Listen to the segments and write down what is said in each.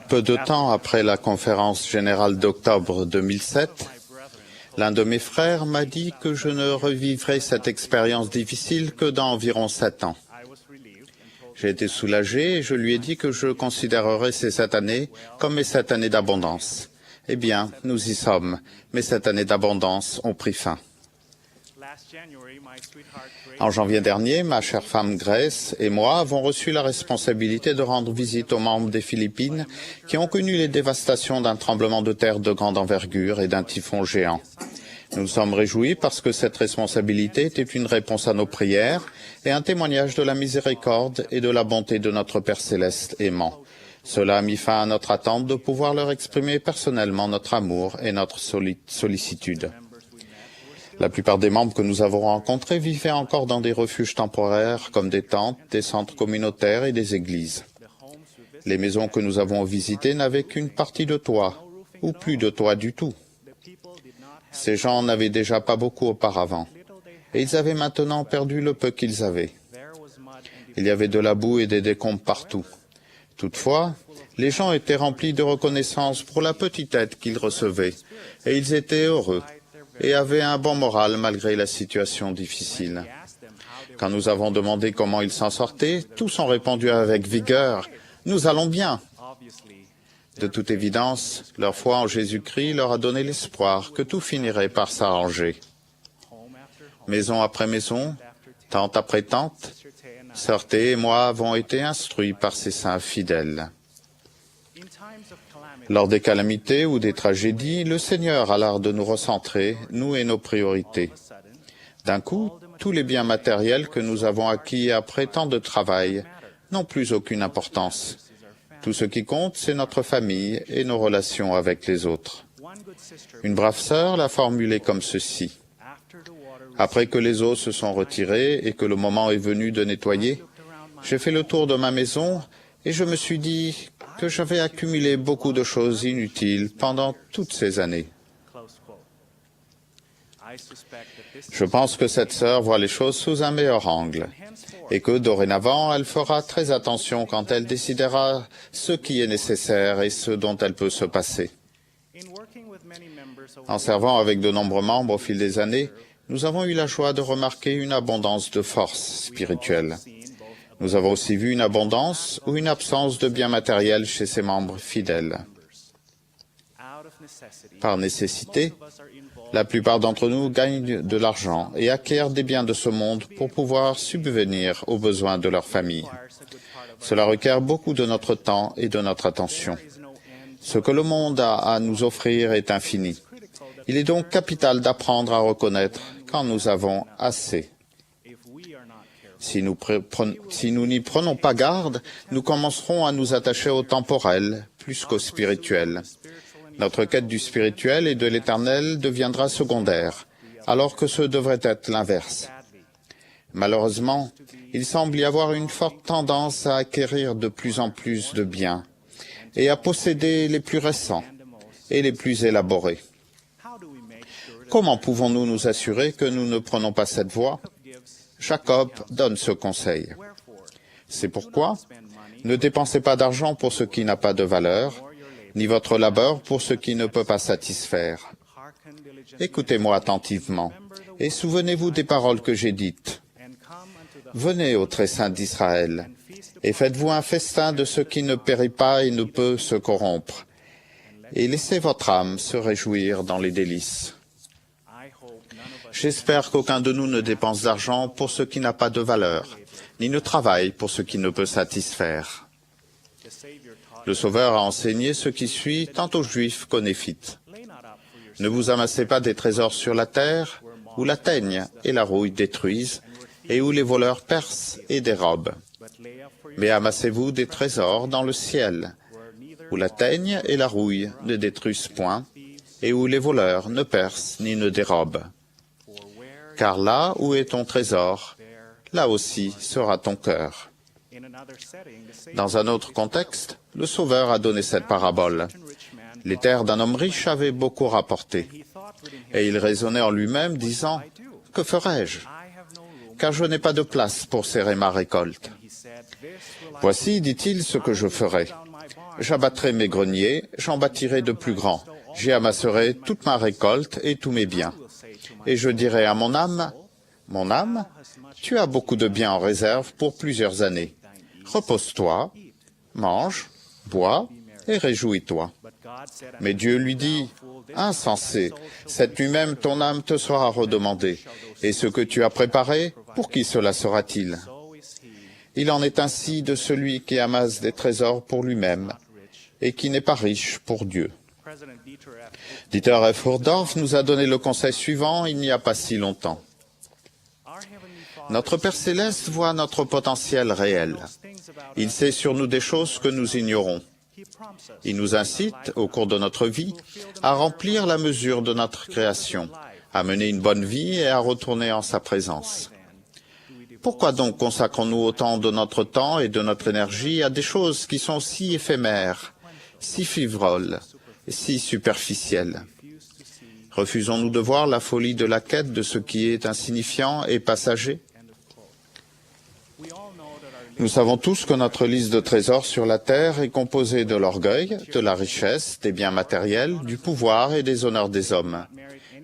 Peu de temps après la conférence générale d'octobre 2007, l'un de mes frères m'a dit que je ne revivrai cette expérience difficile que dans environ 7 ans. J'ai été soulagé et je lui ai dit que je considérerais ces 7 années comme mes 7 années d'abondance. Eh bien, nous y sommes. Mes 7 années d'abondance ont pris fin. En janvier dernier, ma chère femme Grace et moi avons reçu la responsabilité de rendre visite aux membres des Philippines qui ont connu les dévastations d'un tremblement de terre de grande envergure et d'un typhon géant. Nous nous sommes réjouis parce que cette responsabilité était une réponse à nos prières et un témoignage de la miséricorde et de la bonté de notre Père céleste aimant. Cela a mis fin à notre attente de pouvoir leur exprimer personnellement notre amour et notre sollicitude. La plupart des membres que nous avons rencontrés vivaient encore dans des refuges temporaires comme des tentes, des centres communautaires et des églises. Les maisons que nous avons visitées n'avaient qu'une partie de toit, ou plus de toit du tout. Ces gens n'avaient déjà pas beaucoup auparavant, et ils avaient maintenant perdu le peu qu'ils avaient. Il y avait de la boue et des décombres partout. Toutefois, les gens étaient remplis de reconnaissance pour la petite aide qu'ils recevaient, et ils étaient heureux et avaient un bon moral malgré la situation difficile. Quand nous avons demandé comment ils s'en sortaient, tous ont répondu avec vigueur « Nous allons bien ». De toute évidence, leur foi en Jésus-Christ leur a donné l'espoir que tout finirait par s'arranger. Maison après maison, tente après tente, Sœur Thé et moi avons été instruits par ces saints fidèles. Lors des calamités ou des tragédies, le Seigneur a l'art de nous recentrer, nous et nos priorités. D'un coup, tous les biens matériels que nous avons acquis après tant de travail n'ont plus aucune importance. Tout ce qui compte, c'est notre famille et nos relations avec les autres. Une brave sœur l'a formulé comme ceci. Après que les eaux se sont retirées et que le moment est venu de nettoyer, j'ai fait le tour de ma maison et je me suis dit que j'avais accumulé beaucoup de choses inutiles pendant toutes ces années. Je pense que cette sœur voit les choses sous un meilleur angle et que dorénavant, elle fera très attention quand elle décidera ce qui est nécessaire et ce dont elle peut se passer. En servant avec de nombreux membres au fil des années, nous avons eu la joie de remarquer une abondance de force spirituelle. Nous avons aussi vu une abondance ou une absence de biens matériels chez ces membres fidèles. Par nécessité, la plupart d'entre nous gagnent de l'argent et acquièrent des biens de ce monde pour pouvoir subvenir aux besoins de leur famille. Cela requiert beaucoup de notre temps et de notre attention. Ce que le monde a à nous offrir est infini. Il est donc capital d'apprendre à reconnaître quand nous avons assez. Si nous n'y prenons pas garde, nous commencerons à nous attacher au temporel plus qu'au spirituel. Notre quête du spirituel et de l'éternel deviendra secondaire, alors que ce devrait être l'inverse. Malheureusement, il semble y avoir une forte tendance à acquérir de plus en plus de biens et à posséder les plus récents et les plus élaborés. Comment pouvons-nous nous assurer que nous ne prenons pas cette voie? Jacob donne ce conseil. C'est pourquoi, ne dépensez pas d'argent pour ce qui n'a pas de valeur, ni votre labeur pour ce qui ne peut pas satisfaire. Écoutez-moi attentivement, et souvenez-vous des paroles que j'ai dites. Venez au très saint d'Israël, et faites-vous un festin de ce qui ne périt pas et ne peut se corrompre, et laissez votre âme se réjouir dans les délices. J'espère qu'aucun de nous ne dépense d'argent pour ce qui n'a pas de valeur, ni ne travaille pour ce qui ne peut satisfaire. Le Sauveur a enseigné ce qui suit tant aux Juifs qu'aux Néphites. Ne vous amassez pas des trésors sur la terre, où la teigne et la rouille détruisent, et où les voleurs percent et dérobent. Mais amassez-vous des trésors dans le ciel, où la teigne et la rouille ne détruisent point, et où les voleurs ne percent ni ne dérobent. Car là où est ton trésor, là aussi sera ton cœur. Dans un autre contexte, le Sauveur a donné cette parabole. Les terres d'un homme riche avaient beaucoup rapporté. Et il raisonnait en lui-même, disant, « Que ferai-je? Car je n'ai pas de place pour serrer ma récolte. » Voici, dit-il, ce que je ferai. J'abattrai mes greniers, j'en bâtirai de plus grands. J'y amasserai toute ma récolte et tous mes biens. Et je dirai à mon âme, tu as beaucoup de biens en réserve pour plusieurs années. Repose-toi, mange, bois et réjouis-toi. Mais Dieu lui dit, insensé, cette nuit même ton âme te sera redemandée. Et ce que tu as préparé, pour qui cela sera-t-il? Il en est ainsi de celui qui amasse des trésors pour lui-même et qui n'est pas riche pour Dieu. Dieter F. Uchtdorf nous a donné le conseil suivant il n'y a pas si longtemps. Notre Père Céleste voit notre potentiel réel. Il sait sur nous des choses que nous ignorons. Il nous incite, au cours de notre vie, à remplir la mesure de notre création, à mener une bonne vie et à retourner en sa présence. Pourquoi donc consacrons-nous autant de notre temps et de notre énergie à des choses qui sont si éphémères, si frivoles, si superficielles? Refusons-nous de voir la folie de la quête de ce qui est insignifiant et passager? Nous savons tous que notre liste de trésors sur la terre est composée de l'orgueil, de la richesse, des biens matériels, du pouvoir et des honneurs des hommes.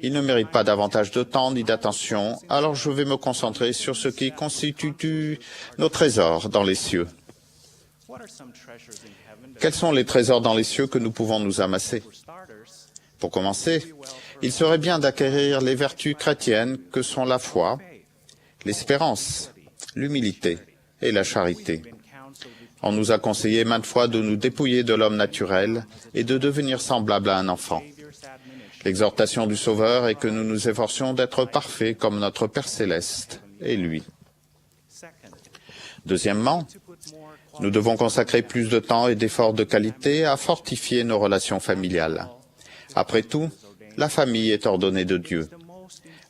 Ils ne méritent pas davantage de temps ni d'attention, alors je vais me concentrer sur ce qui constitue nos trésors dans les cieux. Quels sont les trésors dans les cieux que nous pouvons nous amasser? Pour commencer, il serait bien d'acquérir les vertus chrétiennes que sont la foi, l'espérance, l'humilité et la charité. On nous a conseillé maintes fois de nous dépouiller de l'homme naturel et de devenir semblable à un enfant. L'exhortation du Sauveur est que nous nous efforcions d'être parfaits comme notre Père Céleste et lui. Deuxièmement, nous devons consacrer plus de temps et d'efforts de qualité à fortifier nos relations familiales. Après tout, la famille est ordonnée de Dieu.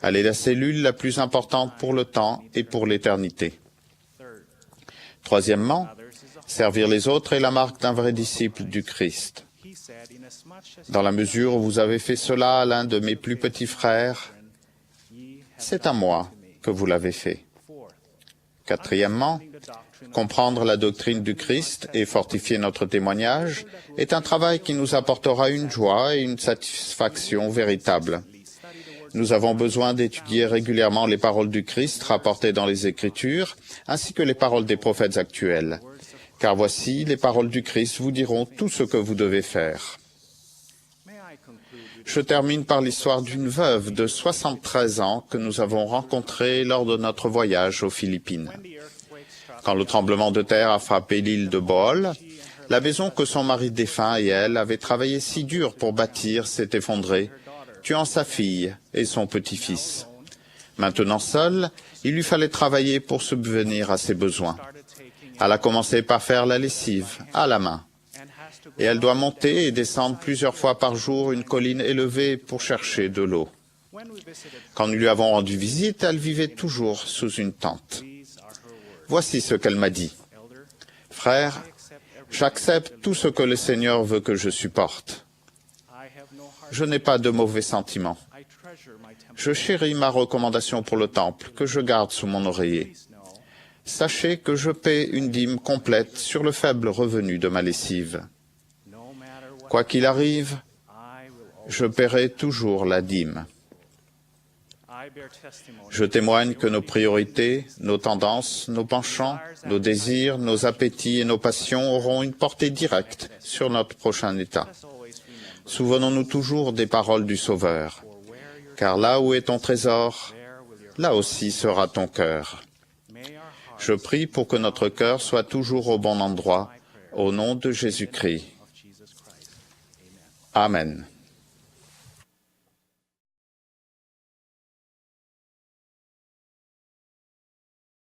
Elle est la cellule la plus importante pour le temps et pour l'éternité. Troisièmement, servir les autres est la marque d'un vrai disciple du Christ. Dans la mesure où vous avez fait cela à l'un de mes plus petits frères, c'est à moi que vous l'avez fait. Quatrièmement, comprendre la doctrine du Christ et fortifier notre témoignage est un travail qui nous apportera une joie et une satisfaction véritables. Nous avons besoin d'étudier régulièrement les paroles du Christ rapportées dans les Écritures, ainsi que les paroles des prophètes actuels. Car voici, les paroles du Christ vous diront tout ce que vous devez faire. Je termine par l'histoire d'une veuve de 73 ans que nous avons rencontrée lors de notre voyage aux Philippines. Quand le tremblement de terre a frappé l'île de Bohol, la maison que son mari défunt et elle avaient travaillé si dur pour bâtir s'est effondrée, tuant sa fille et son petit-fils. Maintenant seule, il lui fallait travailler pour subvenir à ses besoins. Elle a commencé par faire la lessive, à la main. Et elle doit monter et descendre plusieurs fois par jour une colline élevée pour chercher de l'eau. Quand nous lui avons rendu visite, elle vivait toujours sous une tente. Voici ce qu'elle m'a dit. « Frère, j'accepte tout ce que le Seigneur veut que je supporte. Je n'ai pas de mauvais sentiments. Je chéris ma recommandation pour le temple, que je garde sous mon oreiller. Sachez que je paie une dîme complète sur le faible revenu de ma lessive. Quoi qu'il arrive, je paierai toujours la dîme. Je témoigne que nos priorités, nos tendances, nos penchants, nos désirs, nos appétits et nos passions auront une portée directe sur notre prochain état. Souvenons-nous toujours des paroles du Sauveur, car là où est ton trésor, là aussi sera ton cœur. Je prie pour que notre cœur soit toujours au bon endroit, au nom de Jésus-Christ. Amen.